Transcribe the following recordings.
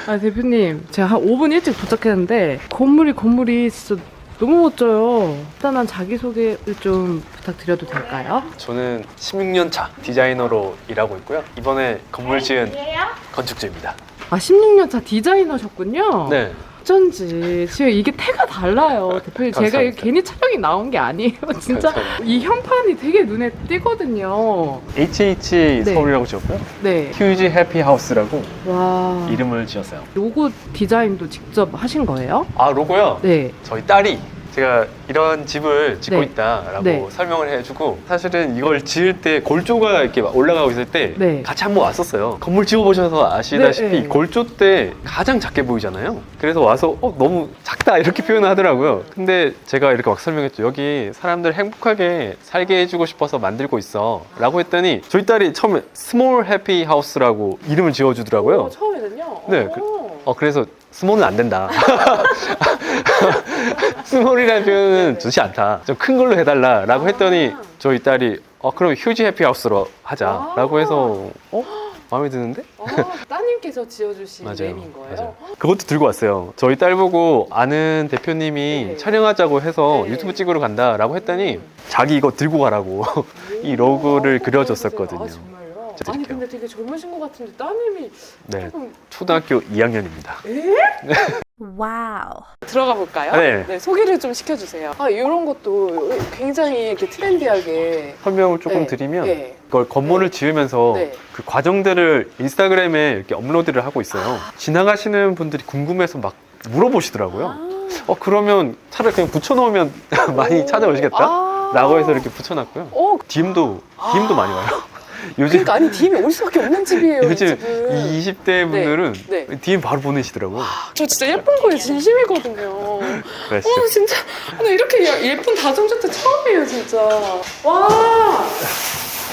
아, 대표님, 제가 한 5분 일찍 도착했는데 건물이 진짜 너무 멋져요. 일단은 자기소개를 좀 부탁드려도 될까요? 저는 16년 차 디자이너로 일하고 있고요. 이번에 건물 지은 건축주입니다. 아, 16년 차 디자이너셨군요? 네. 어쩐지 지금 이게 태가 달라요. 대표님, 제가 감사합니다. 괜히 촬영이 나온 게 아니에요. 진짜 감사합니다. 이 현판이 되게 눈에 띄거든요. HH 네. 서울이라고 지었고요. 네. 휴지 해피 하우스라고 와. 이름을 지었어요. 로고 디자인도 직접 하신 거예요? 아, 로고요? 네. 저희 딸이 제가 이런 집을 짓고 네. 있다라고 네. 설명을 해주고, 사실은 이걸 지을 때 골조가 이렇게 막 올라가고 있을 때 네. 같이 한번 왔었어요. 건물 지어보셔서 아시다시피 네, 네. 골조 때 가장 작게 보이잖아요. 그래서 와서 너무 작다 이렇게 표현을 하더라고요. 근데 제가 이렇게 막 설명했죠. 여기 사람들 행복하게 살게 해주고 싶어서 만들고 있어 라고 했더니 저희 딸이 처음에 스몰 해피 하우스라고 이름을 지어주더라고요. 처음에는요? 네, 그래서 스몰은 안 된다. 스몰이라는 표현은 좋지 않다. 좀 큰 걸로 해달라라고 했더니 저희 딸이 그럼 휴지 해피하우스로 하자라고 해서 마음에 드는데? 따님께서 지어주신 맞아요. 네임인 거예요? 맞아요. 그것도 들고 왔어요. 저희 딸 보고 아는 대표님이 네. 촬영하자고 해서 네. 유튜브 찍으러 간다라고 했더니 자기 이거 들고 가라고 이 로고를 그려줬었거든요. 아, 정말요? 드릴게요. 아니 근데 되게 젊으신 것 같은데 따님이 네, 조금 초등학교 2학년입니다. 와우. 들어가 볼까요? 네. 소개를 좀 시켜주세요. 이런 것도 굉장히 이렇게 트렌디하게 설명을 조금 네. 드리면 네. 그걸 건물을 지으면서 네. 그 과정들을 인스타그램에 이렇게 업로드를 하고 있어요. 지나가시는 분들이 궁금해서 막 물어보시더라고요. 그러면 차라리 그냥 붙여놓으면 많이 찾아오시겠다? 라고 해서 이렇게 붙여놨고요. DM도 많이 와요. 요즘 그러니까 아니 DM이 올 수밖에 없는 집이에요. 이 요즘 집은. 20대 분들은 네. DM 바로 보내시더라고요. 저 진짜 예쁜 거에 진심이거든요. 그러시죠. 진짜 나 이렇게 예쁜 다중주택 처음이에요 진짜. 와.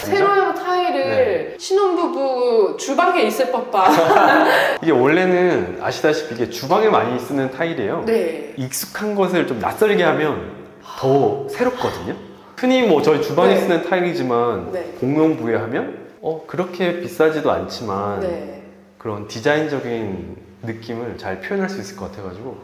세로형 타일을 신혼부부 주방에 있을 법한. 이게 원래는 아시다시피 이게 주방에 많이 쓰는 타일이에요. 네. 익숙한 것을 좀 낯설게 하면 더 새롭거든요. 흔히 뭐 저희 주방에 네. 쓰는 타일이지만 네. 공용 부여하면 그렇게 비싸지도 않지만 네. 그런 디자인적인 느낌을 잘 표현할 수 있을 것 같아가지고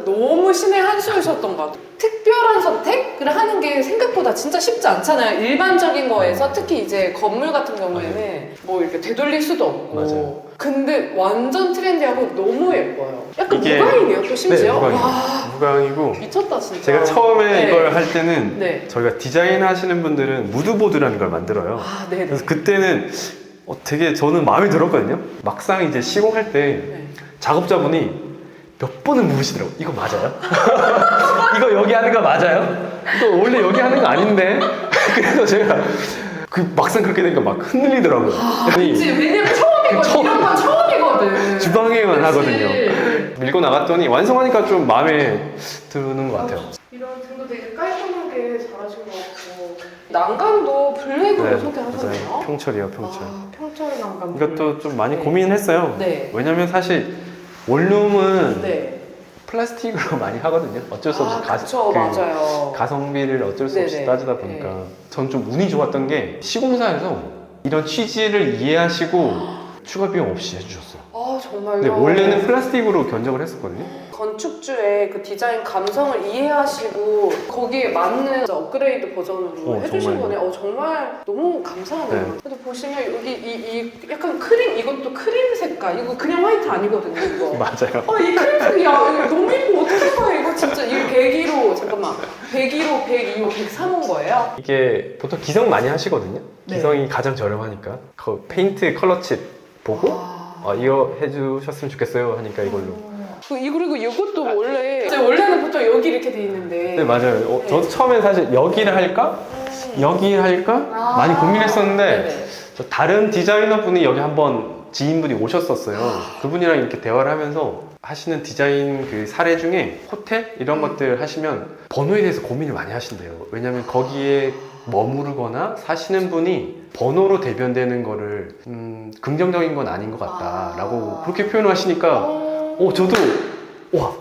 너무 신의 한 수이셨던 것 같아요. 특별한 선택을 하는 게 생각보다 진짜 쉽지 않잖아요. 일반적인 거에서 특히 이제 건물 같은 경우에는 뭐 이렇게 되돌릴 수도 없고. 맞아요. 근데 완전 트렌디하고 너무 예뻐요. 약간 이게- 무광이네요, 또 심지어. 네, 와, 무광이고 미쳤다 진짜. 제가 처음에 네. 이걸 할 때는 네. 저희가 디자인 하시는 분들은 무드보드라는 걸 만들어요. 네네. 그래서 그때는 되게 저는 마음에 들었거든요. 막상 이제 시공할 때 네. 작업자분이 몇 번을 물으시더라고요. 이거 맞아요? 이거 여기 하는 거 맞아요? 이거 원래 여기 하는 거 아닌데? 그래서 제가 막상 그렇게 되니까 막 흔들리더라고요. 아니, 그치, 왜냐면 처음이거든. 처음. 이런 건 처음이거든. 주방에만 그치. 하거든요. 밀고 나갔더니 완성하니까 좀 마음에 드는 것 같아요. 이런 등도 되게 깔끔하게 잘하신 것 같고. 난간도 블랙으로 선택하셨네요. 맞아요. 평철이요, 평철. 평철 난간. 이것도 좀 많이 네. 고민했어요. 네. 왜냐면 사실 원룸은 네. 플라스틱으로 많이 하거든요. 어쩔 수 없이 그쵸, 맞아요. 가성비를 어쩔 수 없이 네네. 따지다 보니까 네. 전 좀 운이 좋았던 게 시공사에서 이런 취지를 이해하시고 추가 비용 없이 해주셨어요. 정말요? 근데 원래는 플라스틱으로 견적을 했었거든요. 건축주의 그 디자인 감성을 이해하시고 거기에 맞는 업그레이드 버전으로 해주신 정말요. 거네요. 정말 너무 감사하네요. 네. 그래도 보시면 여기 이 약간 크림, 이것도 크림 색깔. 이거 그냥 화이트 아니거든요, 이거. 맞아요. 이 크림색이야. 이거 너무 예뻐. 어떻게 한 거야, 이거 진짜. 이거 101호, 잠깐만. 101호, 102호, 103호인 거예요? 이게 보통 기성 많이 하시거든요. 네. 기성이 가장 저렴하니까 그 페인트 컬러칩 보고 이거 해주셨으면 좋겠어요 하니까 이걸로. 그리고 이것도 원래는 보통 여기 이렇게 돼 있는데. 네, 맞아요. 저도 처음에 사실 여기를 할까? 여기를 할까? 많이 고민했었는데 네네. 저 다른 디자이너 분이 여기 한번 지인분이 오셨었어요. 그분이랑 이렇게 대화를 하면서 하시는 디자인 그 사례 중에 호텔 이런 것들 하시면 번호에 대해서 고민을 많이 하신대요. 왜냐면 거기에 머무르거나 사시는 분이 번호로 대변되는 거를 긍정적인 건 아닌 것 같다라고 그렇게 표현을 하시니까 저도 와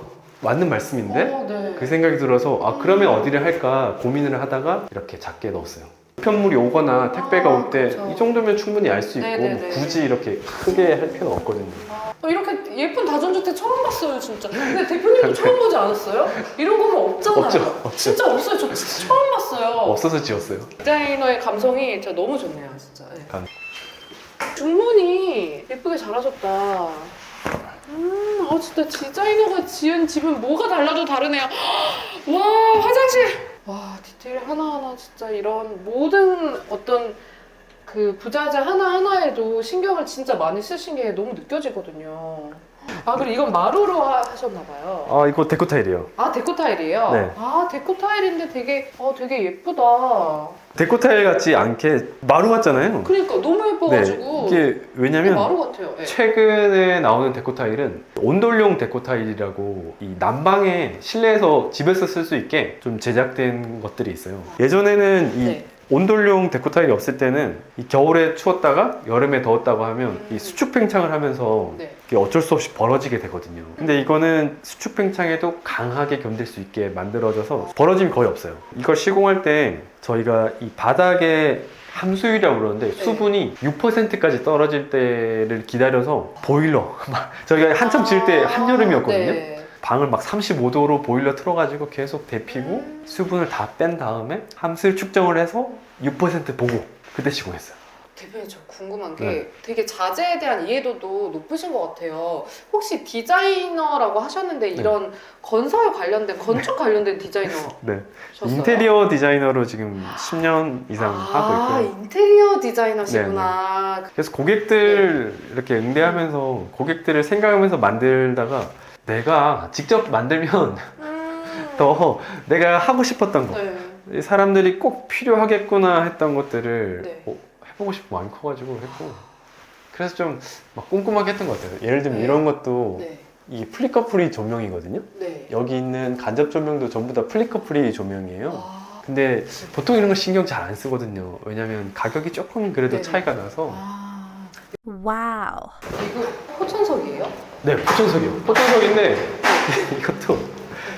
맞는 말씀인데 네. 그 생각이 들어서 그러면 어디를 할까 고민을 하다가 이렇게 작게 넣었어요. 편물이 오거나 택배가 올 때 이 그렇죠. 정도면 충분히 알 수 있고 네네네. 굳이 이렇게 크게 할 필요는 없거든요. 이렇게 예쁜 다전주택 처음 봤어요, 진짜. 근데 대표님도 처음 보지 않았어요? 이런 거는 없잖아요. 없죠. 진짜 없어요. 저 진짜 처음 봤어요. 없어서 지었어요. 디자이너의 감성이 진짜 너무 좋네요, 진짜. 네. 중문이 예쁘게 잘하셨다. 진짜 디자이너가 지은 집은 뭐가 달라도 다르네요. 와, 화장실. 와, 디테일 하나하나 진짜 이런 모든 어떤 그 부자재 하나하나에도 신경을 진짜 많이 쓰신 게 너무 느껴지거든요. 그리고 이건 마루로 하셨나봐요. 이거 데코 타일이에요. 데코 타일이에요? 네. 데코 타일인데 되게 예쁘다. 데코 타일 같지 않게 마루 같잖아요. 그러니까 너무 예뻐가지고. 이게 왜냐면 마루 같아요. 네. 최근에 나오는 데코 타일은 온돌용 데코 타일이라고 이 난방에 실내에서 집에서 쓸 수 있게 좀 제작된 것들이 있어요. 예전에는 이 네. 온돌용 데코 타일이 없을 때는 이 겨울에 추웠다가 여름에 더웠다고 하면 이 수축 팽창을 하면서 네. 이게 어쩔 수 없이 벌어지게 되거든요. 근데 이거는 수축 팽창에도 강하게 견딜 수 있게 만들어져서 벌어짐이 거의 없어요. 이걸 시공할 때 저희가 이 바닥에 함수율이라고 그러는데 수분이 6%까지 떨어질 때를 기다려서 보일러 저희가 한참 지을 때 한여름이었거든요. 네. 방을 막 35도로 보일러 틀어가지고 계속 데피고 수분을 다 뺀 다음에 함수를 측정을 해서 6% 보고 그때 시공했어요. 대표님, 저 궁금한 게 네. 되게 자재에 대한 이해도도 높으신 것 같아요. 혹시 디자이너라고 하셨는데 이런 건설 관련된, 건축 관련된 디자이너셨어요? 네. 인테리어 디자이너로 지금 10년 이상 하고 있고요. 인테리어 디자이너시구나. 그래서 고객들 이렇게 응대하면서 고객들을 생각하면서 만들다가 내가 직접 만들면 더 내가 하고 싶었던 거 네. 사람들이 꼭 필요하겠구나 했던 것들을 네. 해보고 싶은 마음이 커가지고 했고 그래서 좀 막 꼼꼼하게 했던 것 같아요. 예를 들면 네. 이런 것도 네. 이게 플리커프리 조명이거든요. 네. 여기 있는 간접 조명도 전부 다 플리커프리 조명이에요. 아, 근데 보통 이런 거 신경 잘 안 쓰거든요. 왜냐면 가격이 조금 그래도 네네. 차이가 나서 Wow. 이거 포천석이에요? 네, 포천석이요. 포천석인데 이것도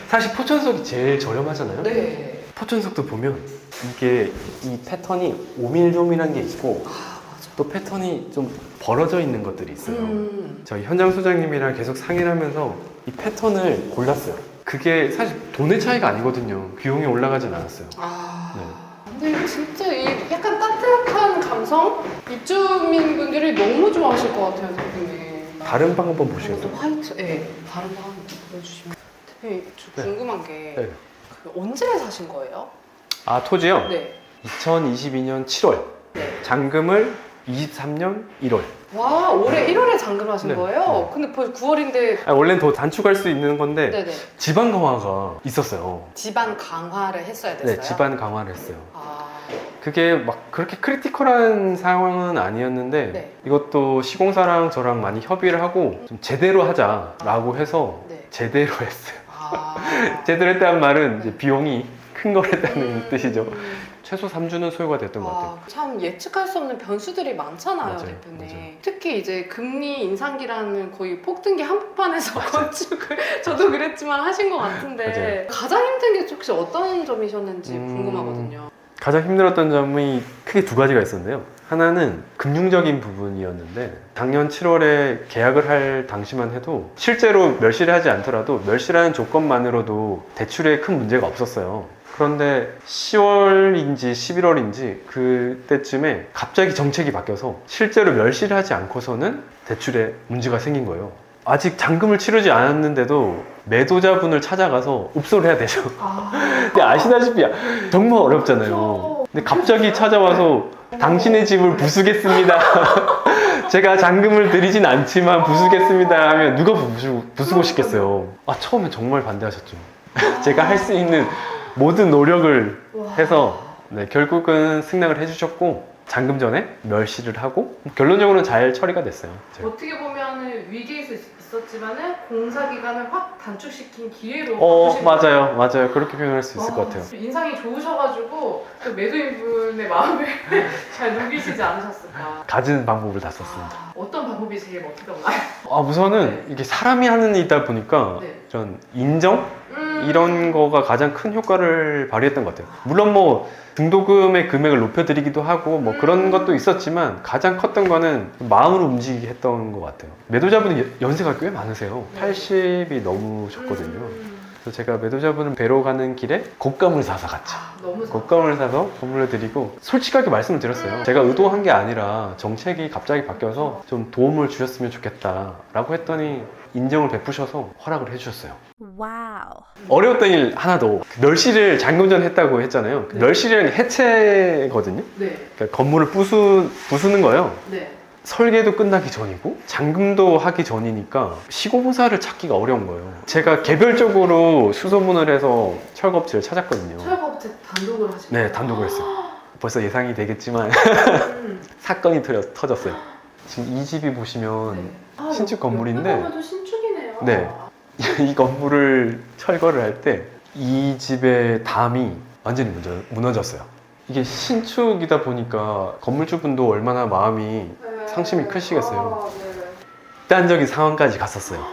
사실 포천석이 제일 저렴하잖아요. 네. 포천석도 보면 이게 이 패턴이 오밀조밀한 게 있고 또 패턴이 좀 벌어져 있는 것들이 있어요. 저희 현장 소장님이랑 계속 상의를 하면서 이 패턴을 골랐어요. 그게 사실 돈의 차이가 아니거든요. 비용이 올라가진 않았어요. 근데 진짜 이 약간 따뜻한 감성? 입주민분들이 너무 좋아하실 것 같아요, 대표님. 다른 방 한번 이것도 보시겠어요? 화이트, 네. 다른 방 한번 보여주시면. 대표님, 저 네. 궁금한 게 네. 언제 사신 거예요? 토지요? 네. 2022년 7월. 네. 잔금을 23년 1월. 와, 올해 1월에 잔금하신 네. 거예요? 네. 근데 벌써 9월인데. 원래는 더 단축할 수 있는 건데 네네. 지방 강화가 있었어요. 집안 강화를 했어야 됐어요? 네, 지방 강화를 했어요. 아, 그게 막 그렇게 크리티컬한 상황은 아니었는데 네. 이것도 시공사랑 저랑 많이 협의를 하고 좀 제대로 하자라고 해서 네. 제대로 했어요. 아. 제대로 했다는 말은 이제 비용이 큰 걸 했다는 뜻이죠. 음. 최소 3주는 소요가 됐던 것 같아요. 참 예측할 수 없는 변수들이 많잖아요, 맞아요, 대표님. 맞아요. 특히 이제 금리 인상기라는 거의 폭등기 한복판에서 건축을 저도 그랬지만 하신 것 같은데 맞아요. 가장 힘든 게 혹시 어떤 점이셨는지 궁금하거든요. 가장 힘들었던 점이 크게 두 가지가 있었는데요. 하나는 금융적인 부분이었는데 작년 7월에 계약을 할 당시만 해도 실제로 멸실을 하지 않더라도 멸실하는 조건만으로도 대출에 큰 문제가 없었어요. 그런데 10월인지 11월인지 그때쯤에 갑자기 정책이 바뀌어서 실제로 멸실을 하지 않고서는 대출에 문제가 생긴 거예요. 아직 잔금을 치르지 않았는데도 매도자분을 찾아가서 읍소를 해야 되죠. 근데 아시다시피 정말 어렵잖아요. 근데 갑자기 찾아와서 당신의 집을 부수겠습니다. 제가 잔금을 드리진 않지만 부수겠습니다 하면 누가 부수고 싶겠어요. 처음에 정말 반대하셨죠. 제가 할 수 있는 모든 노력을 해서 결국은 승낙을 해주셨고 잔금 전에 멸실을 하고 결론적으로는 잘 처리가 됐어요. 어떻게 보면 위기에 있었지만 공사 기간을 확 단축시킨 기회로 맞아요. 그렇게 표현할 수 있을 것 같아요. 인상이 좋으셔가지고 그 매도인분의 마음을 잘 녹이시지 않으셨을까. 가진 방법을 다 썼습니다. 어떤 방법이 제일 어떻게 없나요? 우선은 이게 사람이 하는 일이다 보니까 네. 이런 인정? 이런 거가 가장 큰 효과를 발휘했던 것 같아요. 물론 뭐 등록금의 금액을 높여드리기도 하고 뭐 그런 것도 있었지만 가장 컸던 거는 마음으로 움직이게 했던 것 같아요. 매도자분이 연세가 꽤 많으세요. 80이 넘으셨거든요. 그래서 제가 매도자분을 뵈러 가는 길에 곶감을 사서 갔죠. 너무 곶감을 사서 선물을 드리고 솔직하게 말씀을 드렸어요. 제가 의도한 게 아니라 정책이 갑자기 바뀌어서 좀 도움을 주셨으면 좋겠다 라고 했더니 인정을 베푸셔서 허락을 해주셨어요. Wow. 어려웠던 일 하나 더. 멸실을 잠금 전에 했다고 했잖아요. 네. 멸실이라는 게 해체거든요. 네. 그러니까 건물을 부수는 거예요. 네. 설계도 끝나기 전이고 잠금도 하기 전이니까 시공사를 찾기가 어려운 거예요. 제가 개별적으로 수소문을 해서 철거업체를 찾았거든요. 철거업체 단독을 하신 네, 단독을 했어요. 벌써 예상이 되겠지만 음. 사건이 터졌어요. 지금 이 집이 보시면 네. 신축 건물인데 옆에 보면도 신축이네요. 네. 이 건물을 철거를 할 때 이 집의 담이 완전히 무너졌어요. 이게 신축이다 보니까 건물주분도 얼마나 마음이 네. 상심이 크시겠어요. 아, 네. 극단적인 상황까지 갔었어요.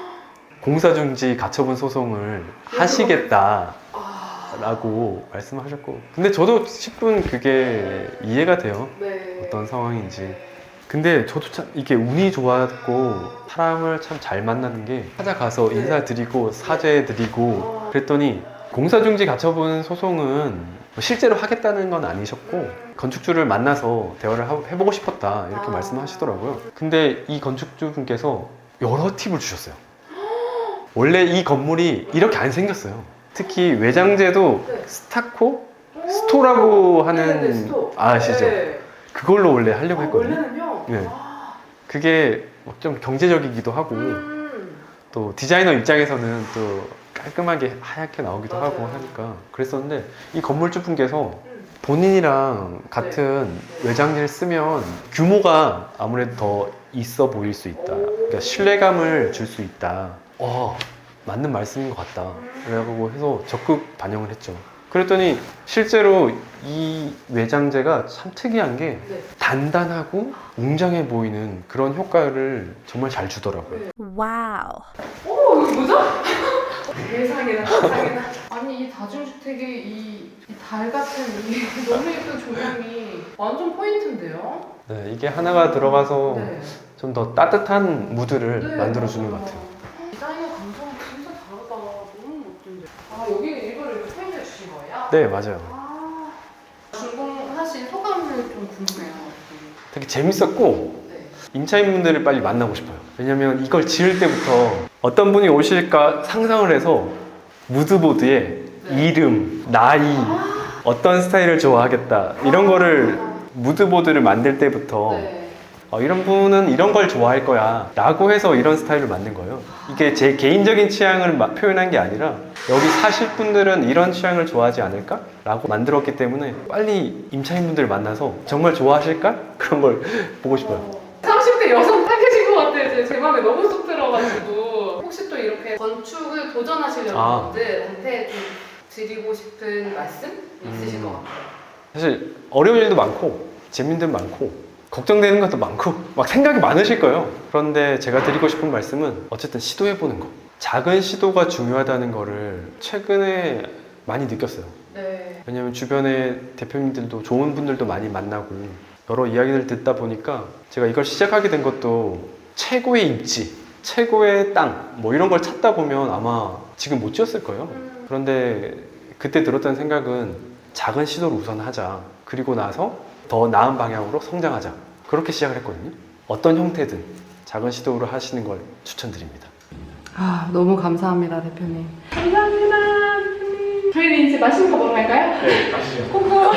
공사중지 가처분 소송을 하시겠다라고 아, 말씀하셨고, 근데 저도 10분 그게 이해가 돼요. 네. 어떤 상황인지. 근데 저도 참 이게 운이 좋았고 사람을 참 잘 만나는 게 찾아가서 네. 인사드리고 사죄드리고 그랬더니 공사중지 가처분 소송은 실제로 하겠다는 건 아니셨고 건축주를 만나서 대화를 해보고 싶었다 이렇게 아. 말씀하시더라고요. 근데 이 건축주분께서 여러 팁을 주셨어요. 원래 이 건물이 이렇게 안 생겼어요. 특히 외장재도 네. 스타코? 스토라고 하는 네, 스토. 아시죠? 네. 그걸로 원래 하려고 했거든요. 원래는요? 네. 아, 그게 좀 경제적이기도 하고 또 디자이너 입장에서는 또 깔끔하게 하얗게 나오기도 맞아요. 하고 하니까 그랬었는데 이 건물주분께서 본인이랑 같은 외장재를 쓰면 규모가 아무래도 더 있어 보일 수 있다. 그러니까 신뢰감을 줄 수 있다. 맞는 말씀인 것 같다. 그래가지고 해서 적극 반영을 했죠. 그랬더니 실제로 이 외장재가 참 특이한 게 네. 단단하고 웅장해 보이는 그런 효과를 정말 잘 주더라고요. Wow. 오, 이거 뭐죠? 세상에나 세상에나. 아니 이 다중주택의 이 달 같은 이 너무 예쁜 조명이 완전 포인트인데요? 네, 이게 하나가 들어가서 네. 좀 더 따뜻한 무드를 네, 만들어주는 것 맞아요. 같아요. 디자이너 감성이 진짜 다르다. 너무 멋진데. 아 여기 이거를 이렇게 포인트 주신 거예요? 네, 맞아요. 아 준공하신 소감을 좀 궁금해요. 되게 재밌었고 네. 임차인분들을 빨리 만나고 싶어요. 왜냐면 이걸 지을 때부터 어떤 분이 오실까 상상을 해서 무드보드에 네. 이름, 나이, 어떤 스타일을 좋아하겠다 이런 거를 무드보드를 만들 때부터 네. 이런 분은 이런 걸 좋아할 거야 라고 해서 이런 스타일을 만든 거예요. 이게 제 개인적인 취향을 표현한 게 아니라 여기 사실 분들은 이런 취향을 좋아하지 않을까? 라고 만들었기 때문에 빨리 임차인분들을 만나서 정말 좋아하실까? 그런 걸 보고 싶어요. 30대 여성 타겟인 것 같아요. 제 마음에 너무 쏙 들어가지고. 혹시 또 이렇게 건축을 도전하시려는 분들한테 좀 드리고 싶은 말씀 있으실 것 같아요. 사실 어려운 일도 많고 재밌는 일도 많고 걱정되는 것도 많고 막 생각이 많으실 거예요. 그런데 제가 드리고 싶은 말씀은 어쨌든 시도해보는 거. 작은 시도가 중요하다는 거를 최근에 많이 느꼈어요. 네. 왜냐면 주변에 대표님들도 좋은 분들도 많이 만나고 여러 이야기를 듣다 보니까 제가 이걸 시작하게 된 것도 최고의 입지, 최고의 땅 뭐 이런 걸 찾다 보면 아마 지금 못 지었을 거예요. 그런데 그때 들었던 생각은 작은 시도를 우선 하자. 그리고 나서 더 나은 방향으로 성장하자. 그렇게 시작을 했거든요. 어떤 형태든 작은 시도로 하시는 걸 추천드립니다. 아 너무 감사합니다 대표님. 감사합니다 대표님. 저희는 이제 맛있는 거 먹으러 갈까요? 네, 가시죠. 고고.